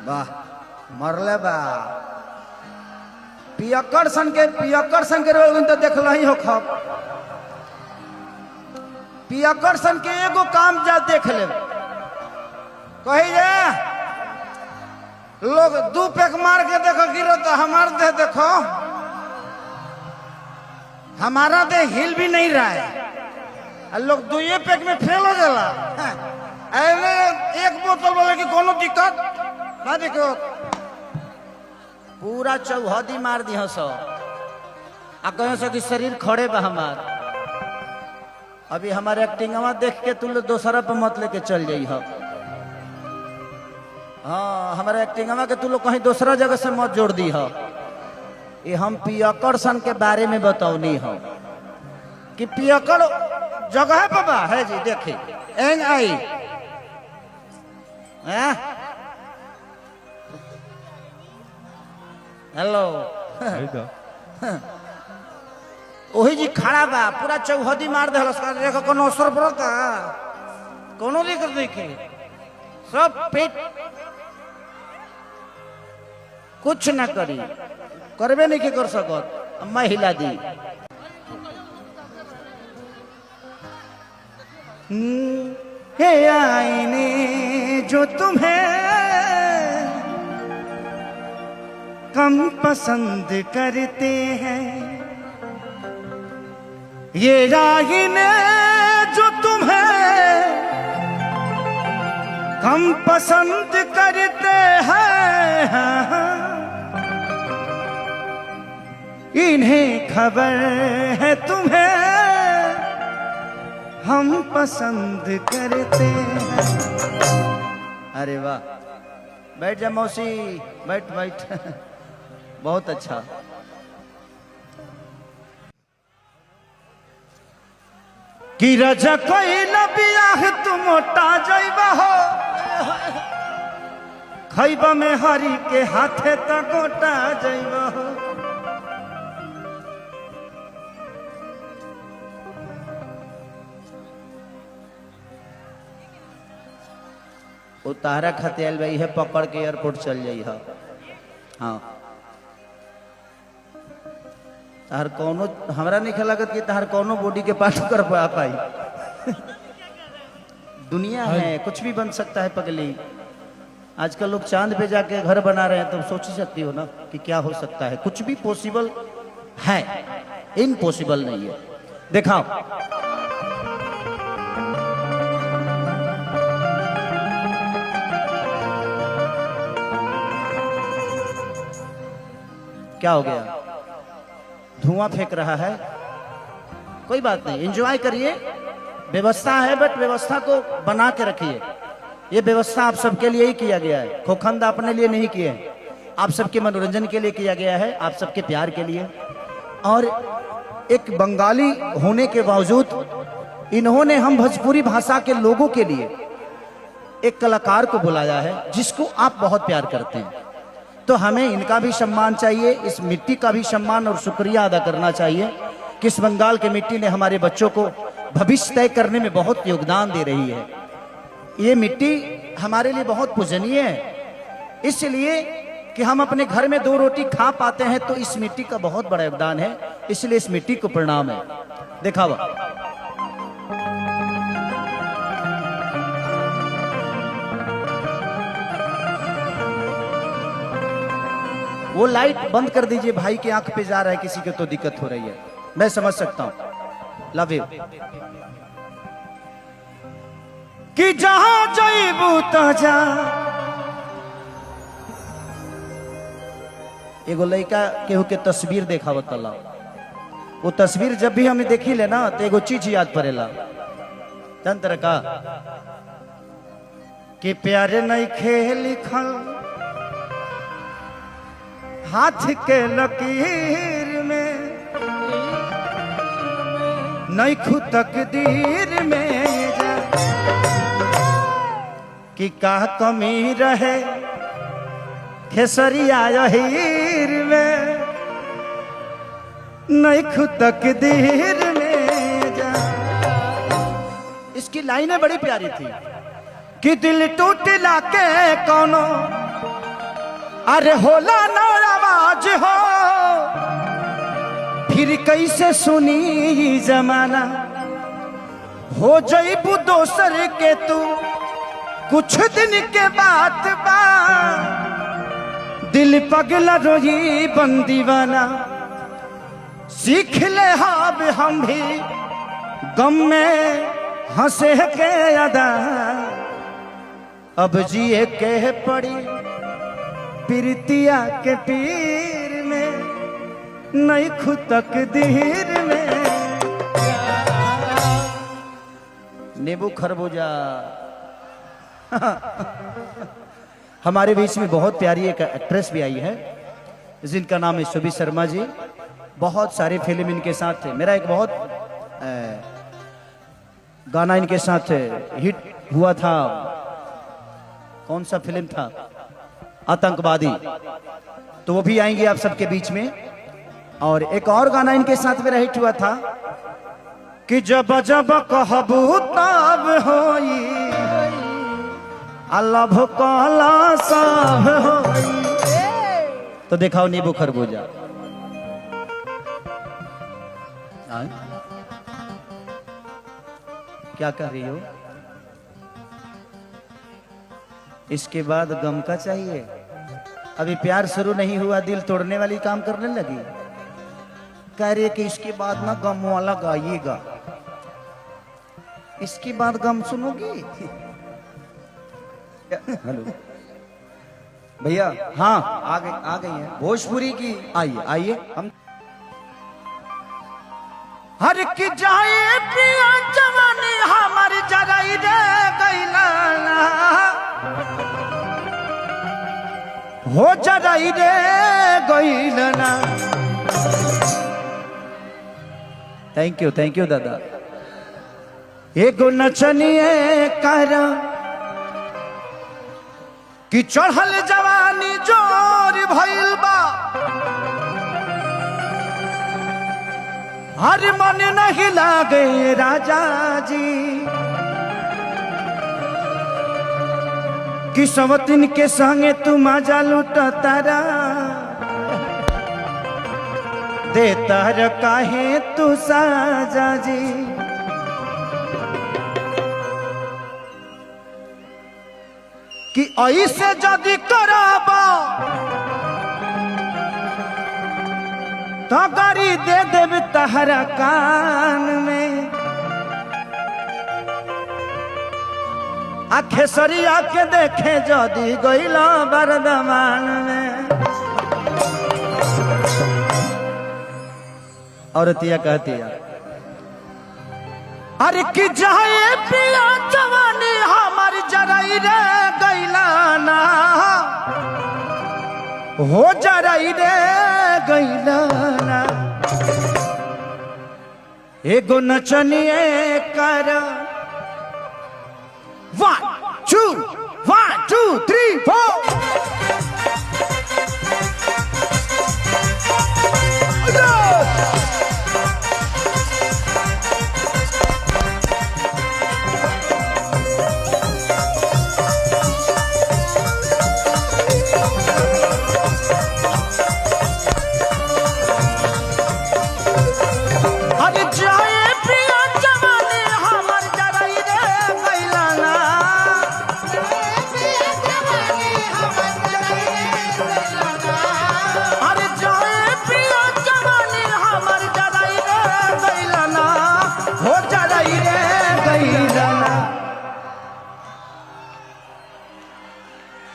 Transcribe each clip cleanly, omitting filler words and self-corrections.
वाह मरले बा पियक्कड़ सन के रोग तो देख ही हो खब पियक्कड़ सन के एगो काम जा देख ले कही जे लोग दू पैक मार के देखो गिरो तो हमार देह देखो हमारा देह हिल भी नहीं रहा है लोग दो ये पैक में फेल हो जाला एक बोतल बोले कि कोनो दिक्कत ना दिक्कत पूरा चौहदी मार दी सो आ कहो सो कि शरीर खड़े बा हमार अभी हमारे एक्टिंगवा देख के तू दोसरा पे मत लेके चल जाई हो हाँ हमारे एक्टिंगवा के तू लोग कहीं दूसरा जगह से मत जोड़ दी हो ये हम पियक्कड़ सन के बारे में बताऊनी हो कि पियक्कड़ जगह पे बा है जी देखे एंग आई हेलो वही जी खड़ा बा पूरा चौहदी मार दे देखो कोनो असर पड़ता कोनो दिक्कत नहीं के सब पेट कुछ ना करी करबे नहीं के कर सकत मैं हिला दी हे आईने जो तुम्हें कम पसंद करते हैं ये आईने जो तुम्हें कम पसंद करते हैं इन्हें खबर है तुम्हें हम पसंद करते हैं। अरे वाह बैठ जा मौसी बैठ बैठ बहुत अच्छा कि रजा कोई नबियाह तुम मोटा जाइबा हो खैबा में हरी के हाथे तक गोटा जाइबा हो वो तारा खाते आयल भाई है पकड़ के एयरपोर्ट चल जाई है हाँ तार कोनो हमरा नहीं लगत कि तार कोनो बॉडी के पार्ट कर पाई दुनिया है कुछ भी बन सकता है पगली आजकल लोग चांद पे जाके घर बना रहे हैं तो सोच ही सकती हो ना कि क्या हो सकता है कुछ भी पॉसिबल है इम्पॉसिबल नहीं है दिखाओ क्या हो गया धुआं फेंक रहा है कोई बात नहीं एंजॉय करिए व्यवस्था है बट व्यवस्था को बना के रखिए ये व्यवस्था आप सबके लिए ही किया गया है खोखंद अपने लिए नहीं किए आप सबके मनोरंजन के लिए किया गया है आप सबके प्यार के लिए और एक बंगाली होने के बावजूद इन्होंने हम भोजपुरी भाषा के लोगों के लिए एक कलाकार को बुलाया है जिसको आप बहुत प्यार करते हैं तो हमें इनका भी सम्मान चाहिए इस मिट्टी का भी सम्मान और शुक्रिया अदा करना चाहिए कि इस बंगाल की मिट्टी ने हमारे बच्चों को भविष्य तय करने में बहुत योगदान दे रही है ये मिट्टी हमारे लिए बहुत पूजनीय है इसलिए कि हम अपने घर में 2 रोटी खा पाते हैं तो इस मिट्टी का बहुत बड़ा योगदान है इसलिए इस मिट्टी को प्रणाम है दिखावा वो लाइट बंद कर दीजिए भाई की आंख पे जा रहा है किसी को तो दिक्कत हो रही है मैं समझ सकता हूं लव यू कि जहां जाइबू तो जा एगो लड़का केहू के तस्वीर देखा तला वो तस्वीर जब भी हमें देखी ले ना तो एगो चीज याद पड़ेला तंत्र का कि प्यारे नहीं खेल लिखल हाथ के लकीर में नहीं खुद तकदीर में कि का कमी रहे खेसरिया हीर में नहीं खुद तकदीर में जा इसकी लाइनें बड़ी प्यारी थी कि दिल टूट लाके कोनो अरे होला ना आवाज हो फिर कैसे सुनी जमाना, हो जईबू दोसर के तू कुछ दिन के बाद बा, दिल पगला रोई बन दीवाना। सीख ले अब हम भी गम में हंसे के अदा, अब जिए के पड़ी प्रीतिया के पीर में, नहीं खुद तकदीर में। नींबू खरबूजा। हमारे बीच में बहुत प्यारी एक एक्ट्रेस भी आई है जिनका नाम है सुबी शर्मा जी। बहुत सारे फिल्म इनके साथ थे। मेरा एक बहुत गाना इनके साथ हिट हुआ था। कौन सा फिल्म था? आतंकवादी। तो वो भी आएंगे आप सबके बीच में। और एक और गाना इनके साथ मेरा हिट हुआ था कि जब जब कहबू तब होई, अल्लाह भोकाला सब होई। तो दिखाओ नींबू खरबूजा। क्या कर रही हो? इसके बाद गम का चाहिए? अभी प्यार शुरू नहीं हुआ, दिल तोड़ने वाली काम करने लगी। कह रही है कि इसके बाद ना गम वाला गाइएगा। इसके बाद गम सुनोगी? हेलो भैया। हाँ आ गई है भोजपुरी की। आइए आइए हम। हर की जाए पिया जवानी हमारी जराई रे गईला, हो जराई रे गईला। थैंक यू दादा। एगो नचनिए करा कि चढ़ल जवानी जोर भइल बा, हर मन नहीं लागे राजा जी, कि सवतिन के संगे तू मजा लूट तारा, देता र काहे तू साजा जी। कि ऐसे जदि कराबा तो गाड़ी दे देव तहरा कान में, खेसरिया के देखे जदि गईला बरदमान में। औरतिया कहती है अरे कि जाए पिया जवानी हमारी जराई रे गईला ना, हो जराई रे गईला ना। एगो नचनिए कर 1 2 3 4।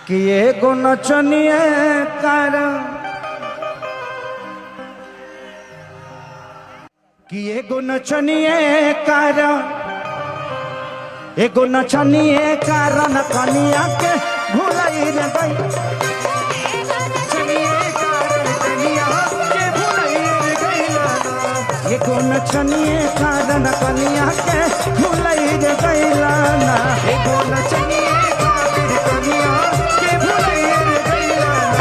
कि एगो नचनिए कर, कि एगो नचनिए कर, एगो नचनिए कारण कनिया के भुलाई रे गई, एगो नचनिए कारण कनिया के भुलाई रे गईला ना, एगो नचनिए खातिर कनिया के भुलाई रे गईला ना।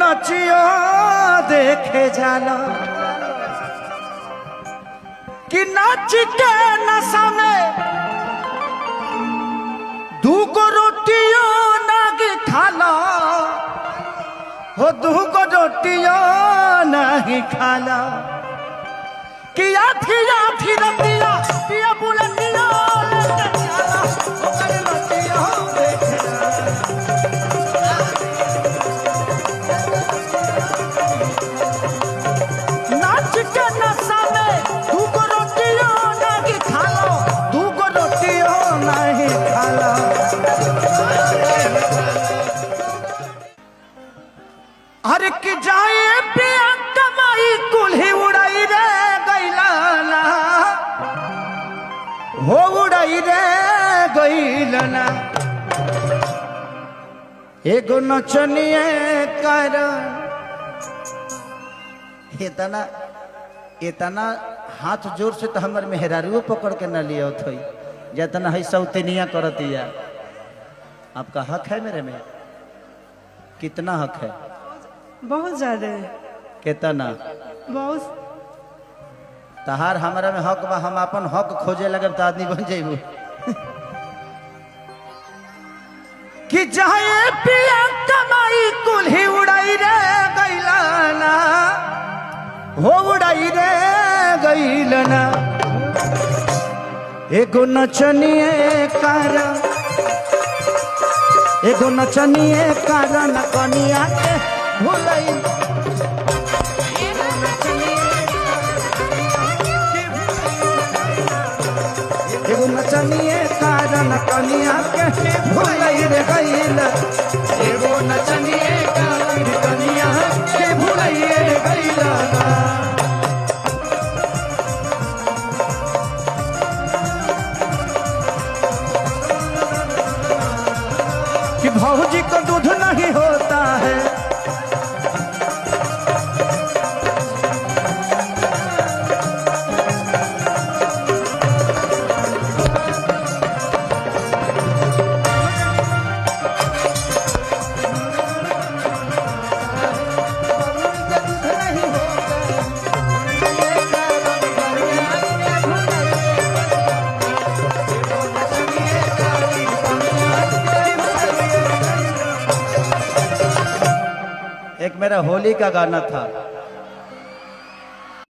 नचियो देखे जाला कि नाच के नशा में दूगो रोटियो नागी खाला हो दूगो रोटियो नहीं खाला कि आधी आधी रतिया पिया बुलंदिया लेके जाला ओकर नचियो देखे नाच के नशा में दूगो रोटियो नहीं खाला दूगो रोटियो नहीं खाला हर की जाए पिया कमाई कुल्ही उड़ाई रे गैलाना हो उड़ाई रे गैलाना एगो नचनिए कारण इतना इतना हाथ जोर से तो हमारे मेहरारू पकड़ के न लिया थी जितना है सौतनिया करतिया। आपका हक है मेरे में? कितना हक है? बहुत ज्यादा है। कितना? बहुत। तहार हमारा में हक बा, हम अपन हक खोजे लगे तो आदमी बन जेबू कि जाए पिया कमाई कुल्ही उड़ाई रे गैलाना हो उड़ाई रे गैलाना एगो नचनिए कारण कनिया के भुलई एगो नचनिए कारण कनिया के भुलई रे गइल एगो नचनिए कारण कनिया के भुलई रे गइल कि भौजी को दूध नहीं होता है एक मेरा होली का गाना था,